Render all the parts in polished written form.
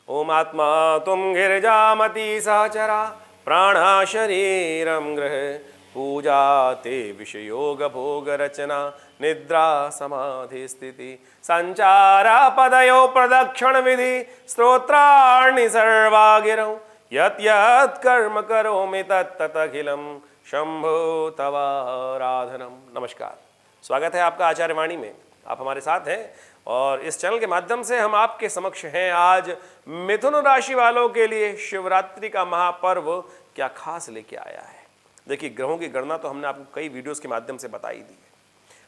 ओम आत्मा तुम गिरिजामती सहचरा प्राण शरीरम गृह पूजा ते विषयोग भोग रचना निद्रा समाधि स्थिति संचारा पदयो प्रदक्षिण विधि स्तोत्राणि सर्वा गिरौ यत् यत् कर्म करोमि तत् तत् अखिलम शंभो तवाराधनम। नमस्कार, स्वागत है आपका आचार्य वाणी में। आप हमारे साथ हैं और इस चैनल के माध्यम से हम आपके समक्ष हैं। आज मिथुन राशि वालों के लिए शिवरात्रि का महापर्व क्या खास लेके आया है। देखिए, ग्रहों की गणना तो हमने आपको कई वीडियोस के माध्यम से बताई दी है।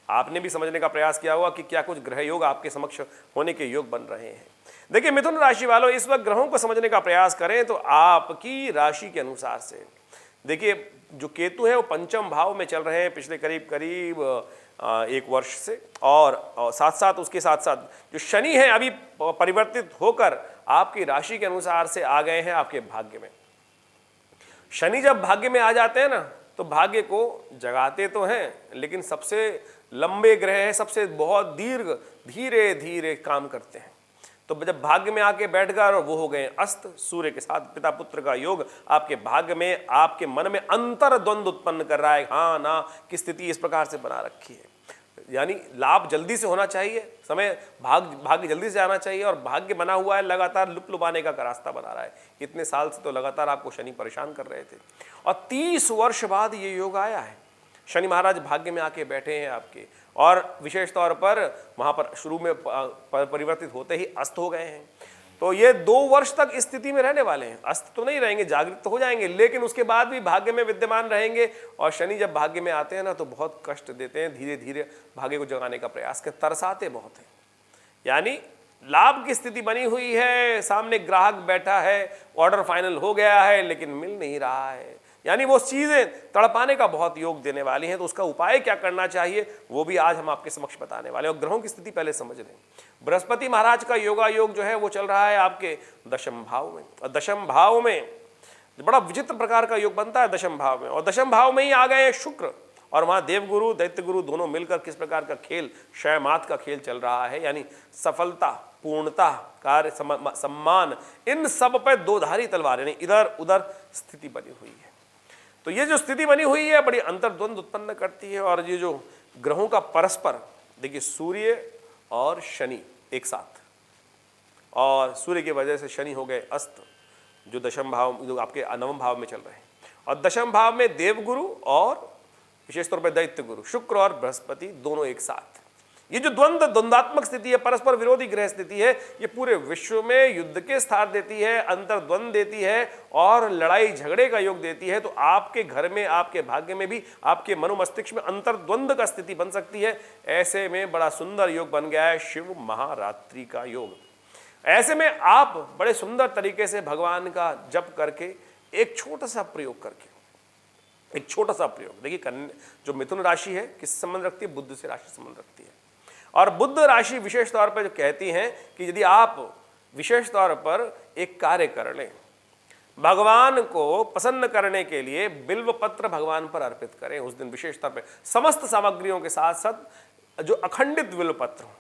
आपने भी समझने का प्रयास किया होगा कि क्या कुछ ग्रह योग आपके समक्ष होने के योग बन रहे हैं। देखिए, मिथुन राशि वालों, इस वक्त ग्रहों को समझने का प्रयास करें तो आपकी राशि के अनुसार से देखिए, जो केतु है वो पंचम भाव में चल रहे हैं पिछले करीब एक वर्ष से, और साथ साथ उसके साथ साथ जो शनि है अभी परिवर्तित होकर आपकी राशि के अनुसार से आ गए हैं आपके भाग्य में। शनि जब भाग्य में आ जाते हैं ना तो भाग्य को जगाते तो हैं, लेकिन सबसे लंबे ग्रह हैं, सबसे बहुत दीर्घ धीरे धीरे काम करते हैं। तो जब भाग्य में आके बैठ गए और वो हो गए अस्त, सूर्य के साथ पिता पुत्र का योग आपके भाग्य में, आपके मन में अंतर द्वंद्व उत्पन्न कर रहा है, हाँ ना की स्थिति इस प्रकार से बना रखी है। यानी लाभ जल्दी से होना चाहिए, समय भाग्य जल्दी से आना चाहिए, और भाग्य बना हुआ है लगातार लुभाने का रास्ता बना रहा है। इतने साल से तो लगातार आपको शनि परेशान कर रहे थे, और 30 वर्ष बाद ये योग आया है। शनि महाराज भाग्य में आके बैठे हैं आपके, और विशेष तौर पर वहाँ पर शुरू में परिवर्तित होते ही अस्त हो गए हैं। तो ये 2 वर्ष तक इस स्थिति में रहने वाले हैं। अस्त तो नहीं रहेंगे, जागृत तो हो जाएंगे, लेकिन उसके बाद भी भाग्य में विद्यमान रहेंगे। और शनि जब भाग्य में आते हैं ना तो बहुत कष्ट देते हैं, धीरे धीरे भाग्य को जगाने का प्रयास करते, तरसाते बहुत हैं। यानी लाभ की स्थिति बनी हुई है, सामने ग्राहक बैठा है, ऑर्डर फाइनल हो गया है, लेकिन मिल नहीं रहा है। यानी वो चीज़ें तड़पाने का बहुत योग देने वाली हैं। तो उसका उपाय क्या करना चाहिए वो भी आज हम आपके समक्ष बताने वाले हैं। और ग्रहों की स्थिति पहले समझ लें। बृहस्पति महाराज का योगा योग जो है वो चल रहा है आपके दशम भाव में, और दशम भाव में बड़ा विचित्र प्रकार का योग बनता है दशम भाव में। और दशम भाव में ही आ गए शुक्र, और वहाँ देवगुरु दैत्य गुरु दोनों मिलकर किस प्रकार का खेल, शयमात का खेल चल रहा है। यानी सफलता, पूर्णता, कार्य, सम्मान, इन सब पर दोधारी तलवार, यानी इधर उधर स्थिति बनी हुई है। तो ये जो स्थिति बनी हुई है बड़ी अंतर्द्वंद उत्पन्न करती है। और ये जो ग्रहों का परस्पर, देखिए सूर्य और शनि एक साथ, और सूर्य की वजह से शनि हो गए अस्त, जो दशम भाव, जो आपके नवम भाव में चल रहे हैं। और दशम भाव में देवगुरु और विशेष तौर पर दैत्य गुरु, शुक्र और बृहस्पति दोनों एक साथ। ये जो द्वंद्वात्मक स्थिति है, परस्पर विरोधी ग्रह स्थिति है, ये पूरे विश्व में युद्ध के स्थान देती है, अंतर्द्वंद देती है, और लड़ाई झगड़े का योग देती है। तो आपके घर में, आपके भाग्य में भी, आपके मनोमस्तिष्क में अंतर्द्वंद का स्थिति बन सकती है। ऐसे में बड़ा सुंदर योग बन गया है शिव महारात्रि का योग। ऐसे में आप बड़े सुंदर तरीके से भगवान का जप करके, एक छोटा सा प्रयोग करके, एक छोटा सा प्रयोग, देखिए जो मिथुन राशि है किस संबंध रखती है, बुध से राशि संबंध रखती है। और बुध राशि विशेष तौर पर जो कहती हैं कि यदि आप विशेष तौर पर एक कार्य कर लें, भगवान को प्रसन्न करने के लिए बिल्व पत्र भगवान पर अर्पित करें उस दिन विशेष तौर पर, समस्त सामग्रियों के साथ साथ जो अखंडित बिल्व पत्र हो।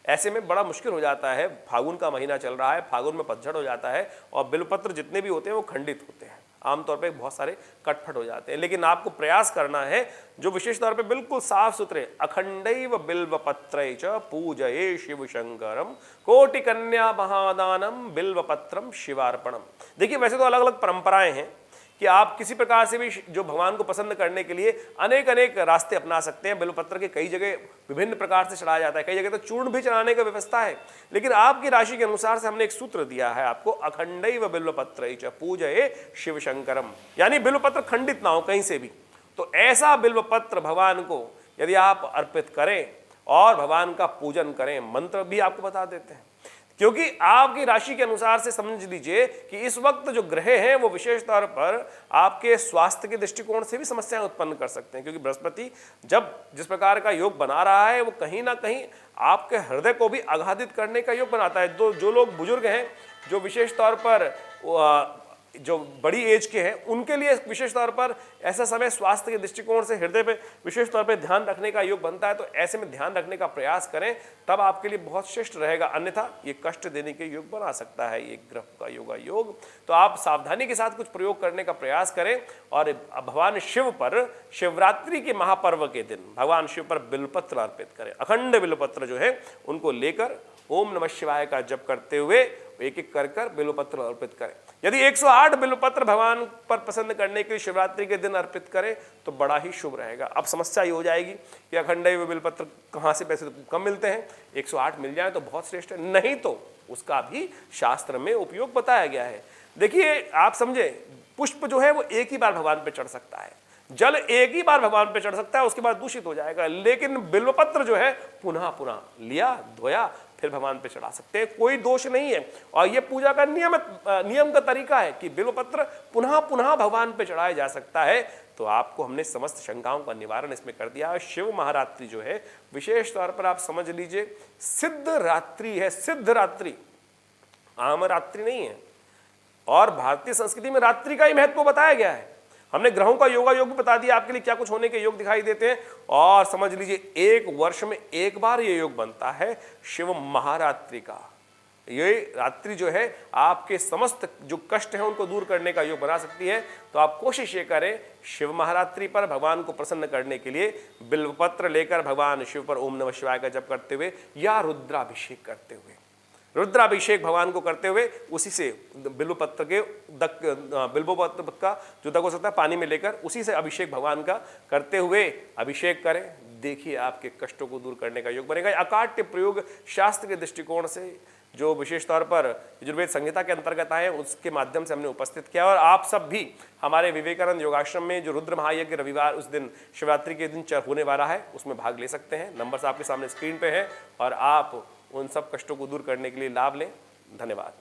ऐसे में बड़ा मुश्किल हो जाता है, फागुन का महीना चल रहा है, फागुन में पतझड़ हो जाता है, और बिल्वपत्र जितने भी होते हैं वो खंडित होते हैं, आमतौर पे बहुत सारे कटफट हो जाते हैं। लेकिन आपको प्रयास करना है जो विशेष तौर पे बिल्कुल साफ सुथरे, अखंडैव बिल्वपत्रै च पूजये शिव शंकरम कोटि कन्या महादानम बिल्वपत्रम शिवार्पणम। देखिए, वैसे तो अलग अलग परंपराएं हैं कि आप किसी प्रकार से भी जो भगवान को पसंद करने के लिए अनेक अनेक रास्ते अपना सकते हैं। बिल्वपत्र के कई जगह विभिन्न प्रकार से चढ़ाया जाता है, कई जगह तो चूर्ण भी चढ़ाने की व्यवस्था है। लेकिन आपकी राशि के अनुसार से हमने एक सूत्र दिया है आपको, अखंडैव बिल्वपत्रै च पूजये शिव शंकरम, यानी बिल्वपत्र खंडित ना हो कहीं से भी। तो ऐसा बिल्वपत्र भगवान को यदि आप अर्पित करें और भगवान का पूजन करें, मंत्र भी आपको बता देते हैं, क्योंकि आपकी राशि के अनुसार से समझ लीजिए कि इस वक्त जो ग्रह हैं वो विशेष तौर पर आपके स्वास्थ्य के दृष्टिकोण से भी समस्याएं उत्पन्न कर सकते हैं। क्योंकि बृहस्पति जब जिस प्रकार का योग बना रहा है वो कहीं ना कहीं आपके हृदय को भी आघातित करने का योग बनाता है। जो लोग बुजुर्ग हैं, जो विशेष तौर पर जो बड़ी एज के हैं उनके लिए विशेष तौर पर ऐसा समय स्वास्थ्य के दृष्टिकोण से हृदय पे विशेष तौर पे ध्यान रखने का योग बनता है, तो ऐसे में ध्यान रखने का प्रयास करें, तब आपके लिए बहुत श्रेष्ठ रहेगा। अन्यथा ये कष्ट देने के योग बना सकता है ये ग्रह का योग। तो आप सावधानी के साथ कुछ प्रयोग करने का प्रयास करें और भगवान शिव पर शिवरात्रि के महापर्व के दिन भगवान शिव पर बिल्वपत्र अर्पित करें। अखंड बिल्वपत्र जो है उनको लेकर ओम नमः शिवाय का जप करते हुए एक एक कर बिल्वपत्र अर्पित करें। यदि 108 बिल्वपत्र भगवान पर प्रसन्न करने के लिए शिवरात्रि के दिन अर्पित करें तो बड़ा ही शुभ रहेगा। अब समस्या ये हो जाएगी कि अखंड बिल्वपत्र कहाँ से पैसे कम मिलते हैं, 108 मिल जाए तो बहुत श्रेष्ठ है, नहीं तो उसका भी शास्त्र में उपयोग बताया गया है। देखिए आप समझे, पुष्प जो है वो एक ही बार भगवान पे चढ़ सकता है, जल एक ही बार भगवान पे चढ़ सकता है, उसके बाद दूषित हो जाएगा, लेकिन बिल्वपत्र जो है पुनः पुनः लिया धोया फिर भगवान पे चढ़ा सकते हैं, कोई दोष नहीं है। और ये पूजा का नियम का तरीका है कि बिल्वपत्र पुनः पुनः भगवान पे चढ़ाया जा सकता है। तो आपको हमने समस्त शंकाओं का निवारण इसमें कर दिया है। शिव महारात्रि जो है विशेष तौर पर आप समझ लीजिए सिद्ध रात्रि है, सिद्ध रात्रि, आम रात्रि नहीं है। और भारतीय संस्कृति में रात्रि का ही महत्व बताया गया है। हमने ग्रहों का योग भी बता दिया आपके लिए, क्या कुछ होने के योग दिखाई देते हैं। और समझ लीजिए एक वर्ष में एक बार ये योग बनता है शिव महारात्रि का। ये रात्रि जो है आपके समस्त जो कष्ट हैं उनको दूर करने का योग बना सकती है। तो आप कोशिश ये करें शिव महारात्रि पर भगवान को प्रसन्न करने के लिए बिल्वपत्र लेकर भगवान शिव पर ओम नमः शिवाय का जप करते हुए या रुद्राभिषेक करते हुए, रुद्राभिषेक भगवान को करते हुए उसी से बिल्वपत्र का जो दग हो सकता है पानी में लेकर उसी से अभिषेक भगवान का करते हुए अभिषेक करें। देखिए आपके कष्टों को दूर करने का योग बनेगा। अकाट्य प्रयोग शास्त्र के दृष्टिकोण से जो विशेष तौर पर यजुर्वेद संहिता के अंतर्गत आए उसके माध्यम से हमने उपस्थित किया। और आप सब भी हमारे विवेकानंद योगाश्रम में जो रुद्र महायज्ञ रविवार उस दिन शिवरात्रि के दिन होने वाला है उसमें भाग ले सकते हैं। नंबर्स आपके सामने स्क्रीन पे है और आप उन सब कष्टों को दूर करने के लिए लाभ लें। धन्यवाद।